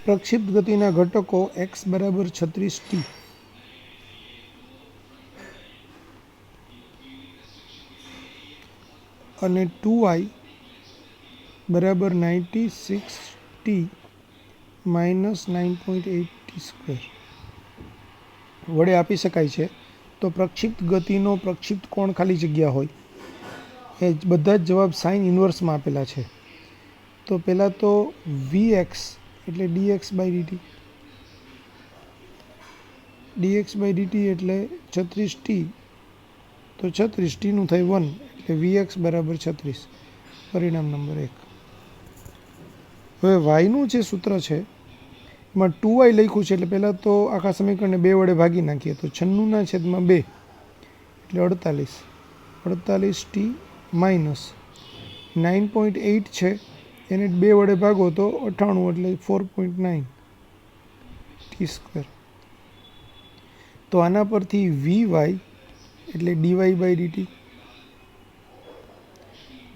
प्रक्षिप्त गतिना घटको x बराबर 36t અને 2y बराबर 96t माइनस 9.8t² वडे आपी शकाय छे। तो प्रक्षिप्त गतिनो प्रक्षिप्त कोण खाली जग्या होय ए बधा ज जवाब साइन इनवर्स में आपेला छे। तो पहला तो vx एटले dx by dt, dx by dt एटले 36t, तो 36t નું થાય 1 એટલે vx बराबर 36, परिणाम नंबर 1। હવે y નું જે સૂત્ર છે એમાં 2y લખ્યું છે એટલે પહેલાં તો આખા સમીકરણને 2 વડે ભાગી નાખીએ તો 96/2 એટલે 48, 48t માઇનસ 9.8 છે એને 2 વડે ભાગો તો 98 એટલે 4.9 t²। તો આના પરથી vy એટલે dy by dt,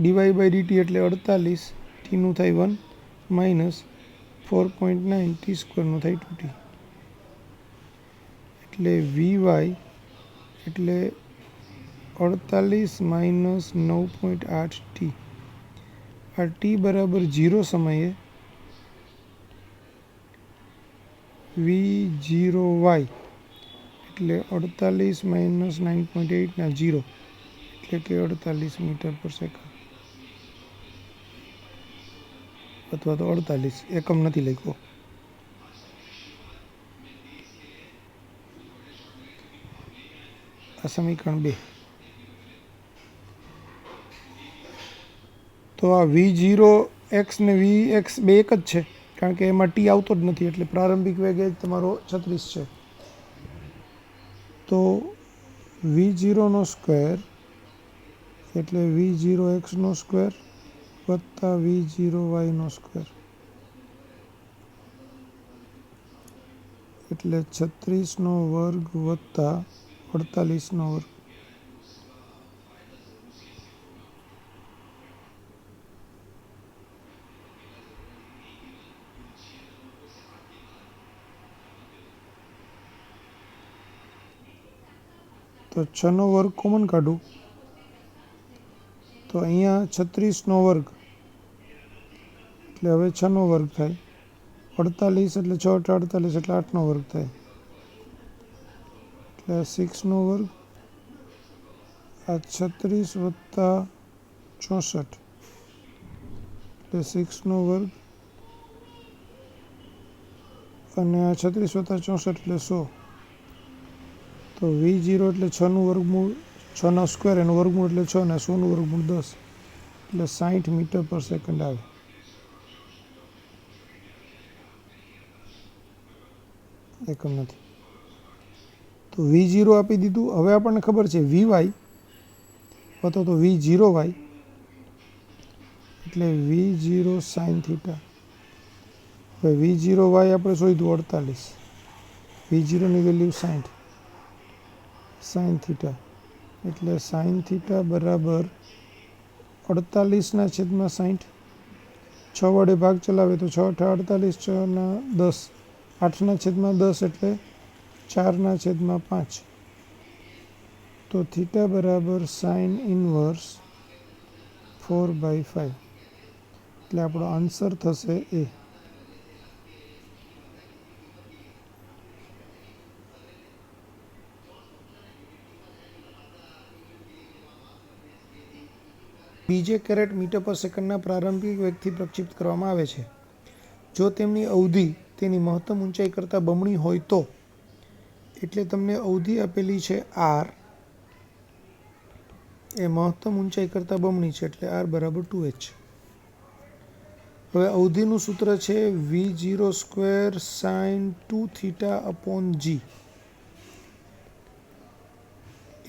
dy by dt એટલે 48 t નું થાય 1 માઇનસ 4.9 t² નું થાય 2t એટલે vy એટલે 48 માઇનસ 9.8t। आ t बराबर 0 समये v0y એટલે 48 માઇનસ 9.8 ના 0 એટલે કે 48 મીટર પર સેકન્ડ अथवा तो 48 एकम नहीं लख्यो। आ समीकरण 2। तो आ v0x ने vx बे एक ज छे कारण के एमां t आवतो ज नथी एटले प्रारंभिक वेग तमारो 36 छे। तो v0 नो स्क्वेर एटले v0x नो स्क्वेर वत्ता v0y नो स्क्वेर एटले 36 नो वर्ग वत्ता 48 नो वर्ग। तो 6 नो वर्ग कॉमन काढू तो अहींया 36 नो वर्ग એટલે હવે 6 નો વર્ગ થાય, 48 એટલે 6 × 48 એટલે 8 નો વર્ગ થાય એટલે 6 નો વર્ગ આ 36 વત્તા 64 એટલે 6 નો વર્ગ અને આ 36 વત્તા 64 એટલે 100। तो v0 એટલે 6 નું વર્ગમૂળ 6 નો સ્ક્વેર એનું વર્ગમૂળ એટલે 6 ને 100 નું વર્ગમૂળ 10 એટલે 60 મીટર પર સેકન્ડ આવે। એકમ નથી। તો v0 આપી દીધું। હવે આપણને ખબર છે vy અથવા તો v0y એટલે v0 sin θ। હવે v0y આપણે શોધ્યું 48, v0 ની વેલ્યુ 60 sin θ એટલે sin θ बराबर 48/60। 6 વડે ભાગ ચલાવે તો 6 × 48, 6 ના 10, 8/10 એટલે 4/5। तो θ बराबर sin इनवर्स 4/5 એટલે આપણો આન્સર થશે એ। बीजे कैरेट मीटर पर सेकंडना प्रारंभिक वेगथी प्रक्षिप्त करवामां आवे छे। जो तेमनी अवधि तेनी महत्तम ऊंचाई करता बमणी होय तो एटले तमने अवधि आपेली छे r ए महत्तम ऊंचाई करता बमणी छे एटले r बराबर 2h। हवे अवधिनुं सूत्र छे v0² sin 2θ/g।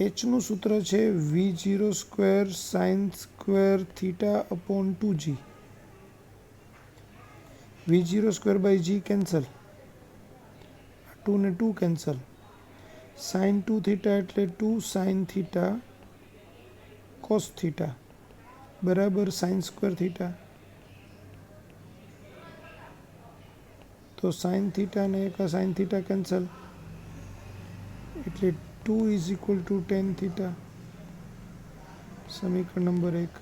h નું સૂત્ર છે v0² sin²θ/2g। v0²/g કેન્સલ, 2 ને 2 કેન્સલ, sin 2θ એટલે 2 sin θ cos θ બરાબર sin² θ। तो साइन थीटा ने एक साइन थीटा कैंसल એટલે 2 = tan थीटा। समीकरण नंबर 1।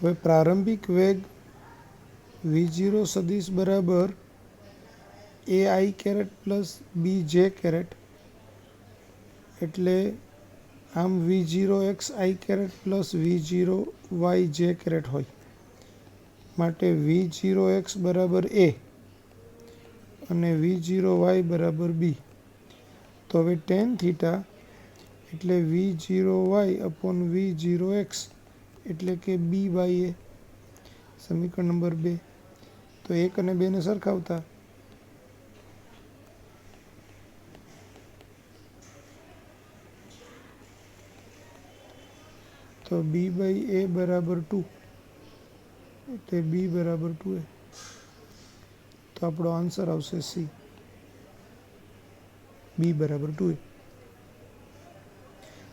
હવે પ્રારંભિક વેગ v0 સદિશ બરાબર ai caret plus bj caret એટલે આમ v0 xi caret plus v0 yj caret હોય માટે v0 x બરાબર a અને v0 y બરાબર b। તો હવે tan થીટા એટલે v0 y upon v0 x એટલે કે b બાય a। સમીકરણ નંબર 2। તો 1 અને 2 ને સરખાવતા તો b બાય a બરાબર 2 એટલે b બરાબર 2a। તો આપણો આન્સર આવશે સી, b બરાબર 2a।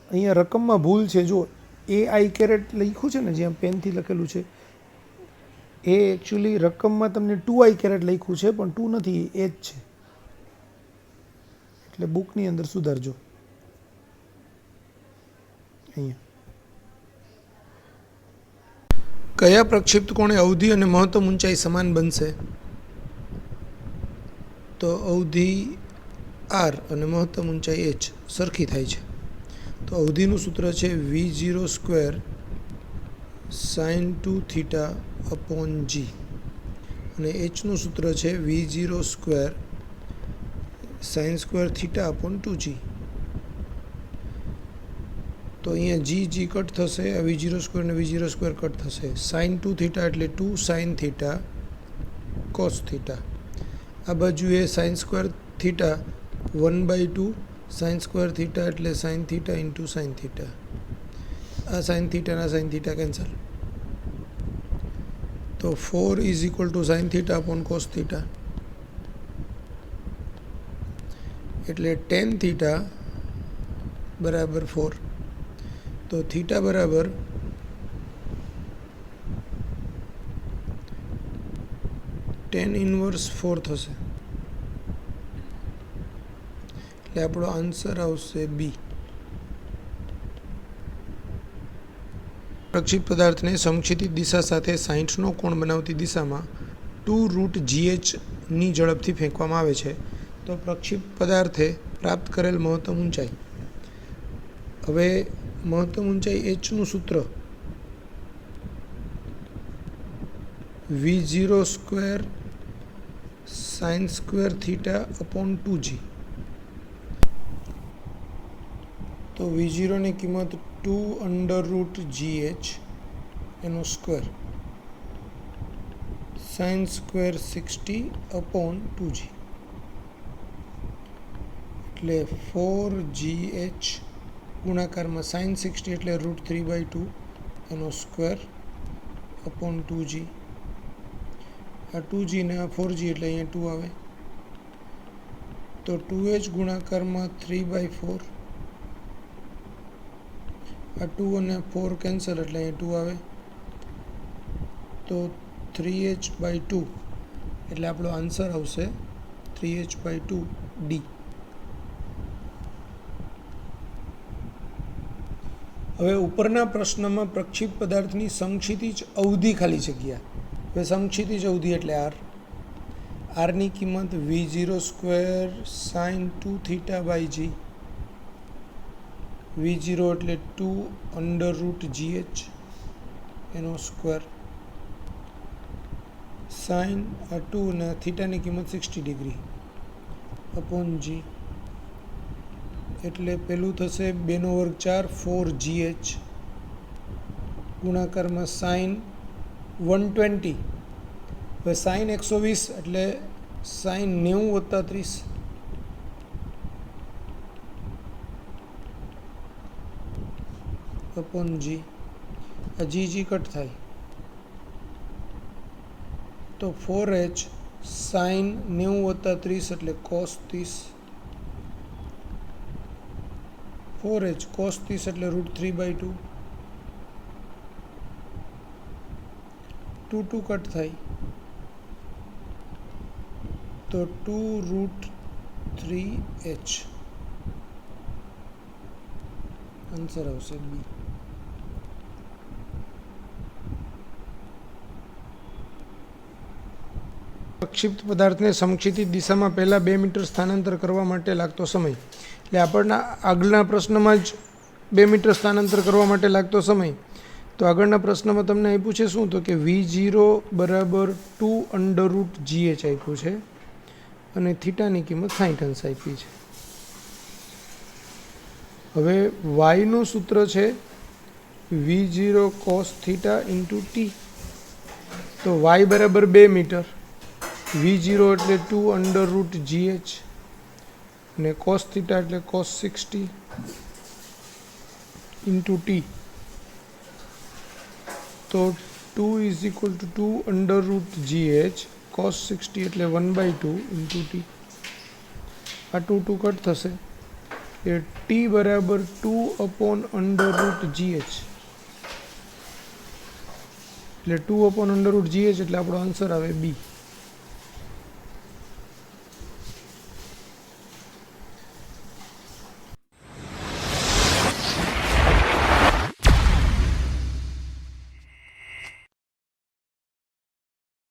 અહીંયા રકમમાં ભૂલ છે, જો ai કેરેટ લખ્યું છે ને, જ્યાં પેનથી લખેલું છે એ એકચ્યુઅલી રકમમાં તમને 2i કેરેટ લખ્યું છે, પણ 2 નથી, એ જ છે, એટલે બુકની અંદર સુધારજો અહીંયા। કયા પ્રક્ષિપ્ત કોણે અવધિ અને મહત્તમ ઊંચાઈ સમાન બનશે? તો અવધિ r અને મહત્તમ ઊંચાઈ h સરખી થાય છે। તો અવધિનું સૂત્ર છે v0² sin 2 theta upon g અને hનું સૂત્ર છે v0² sin² theta upon 2g। તો અહીંયા g કટ થશે, આ v0² ને v0² કટ થશે। sin 2 થીટા એટલે 2 sin થીટા cos થીટા, આ બાજુ એ sin² થીટા 1/2 sin² થીટા એટલે sin theta into sin theta, આ sin થીટાના sin થીટા કેન્સલ। તો 4 = sin theta upon cos theta એટલે tan થીટા બરાબર 4। તો થીટા બરાબર tan ઇન્વર્સ 4 થશે, એટલે આપણો આન્સર આવશે બી। પ્રક્ષિપ્ત પદાર્થને સમક્ષિતિજ દિશા સાથે 60નો કોણ બનાવતી દિશામાં 2√gh ની ઝડપથી ફેંકવામાં આવે છે, તો પ્રક્ષિપ્ત પદાર્થે પ્રાપ્ત કરેલ મહત્તમ ઊંચાઈ। હવે મહત્તમ ઊંચાઈ hનું સૂત્ર v0² sin² theta upon 2g। તો v0 ની કિંમત 2√gh એનો સ્ક્વેર sin² 60 અપોન 2g એટલે 4gh ગુણાકારમાં sin 60 એટલે √3/2 એનો સ્ક્વેર અપોન 2g। આ 2g ને આ 4g એટલે અહીંયા 2 આવે, તો 2h ગુણાકારમાં 3/4, આ 2 અને 4 કેન્સલ એટલે અહીંયા 2 આવે, તો 3h/2 એટલે આપણો આન્સર આવશે 3h/2 ડી। હવે ઉપરના પ્રશ્નમાં પ્રક્ષિપ્ત પદાર્થની સમક્ષિતિજ અવધિ ખાલી જગ્યા, હવે સમક્ષિતિજ અવધિ એટલે r ની કિંમત v0² sin 2 theta by g, v0 એટલે 2√gh એનો સ્ક્વેર sin આ 2 અને થીટાની કિંમત 60 ડિગ્રી અપોન g એટલે પેલું થશે 2/4 4gh ગુણાકારમાં sin 120, હવે sin 120 એટલે sin 90 + 30 અપોન g, આ g કટ થાય, તો 4h sin 90 + 30 એટલે cos 30, 4h cos 30 એટલે √3/2, 2 કટ થાય, તો 2√3h આન્સર આવશે બી. પ્રક્ષિપ્ત પદાર્થને સમક્ષિતિજ દિશામાં પહેલા 2 મીટર સ્થાનાંતર કરવા માટે લાગતો સમય, એટલે આપણના આગળના પ્રશ્નમાં જ 2 મીટર સ્થાનાંતર કરવા માટે લાગતો સમય. તો આગળના પ્રશ્નમાં તમને આપ્યું છે શું, તો કે v0 બરાબર 2√gh આપ્યું છે અને થીટાની કિંમત 60 અંશ આપી છે. હવે વાયનું સૂત્ર છે v0 cos theta into T. તો વાય બરાબર 2 મીટર, v0 એટલે 2√gh અને cos થીટા એટલે cos 60 ઇન્ટુ ટી. તો 2 = 2√gh, cos 60 એટલે 1/2 ઇન્ટુ ટી. આ 2 કટ થશે એ ટી બરાબર 2/√gh, એટલે 2/√gh એટલે આપણો આન્સર આવે બી.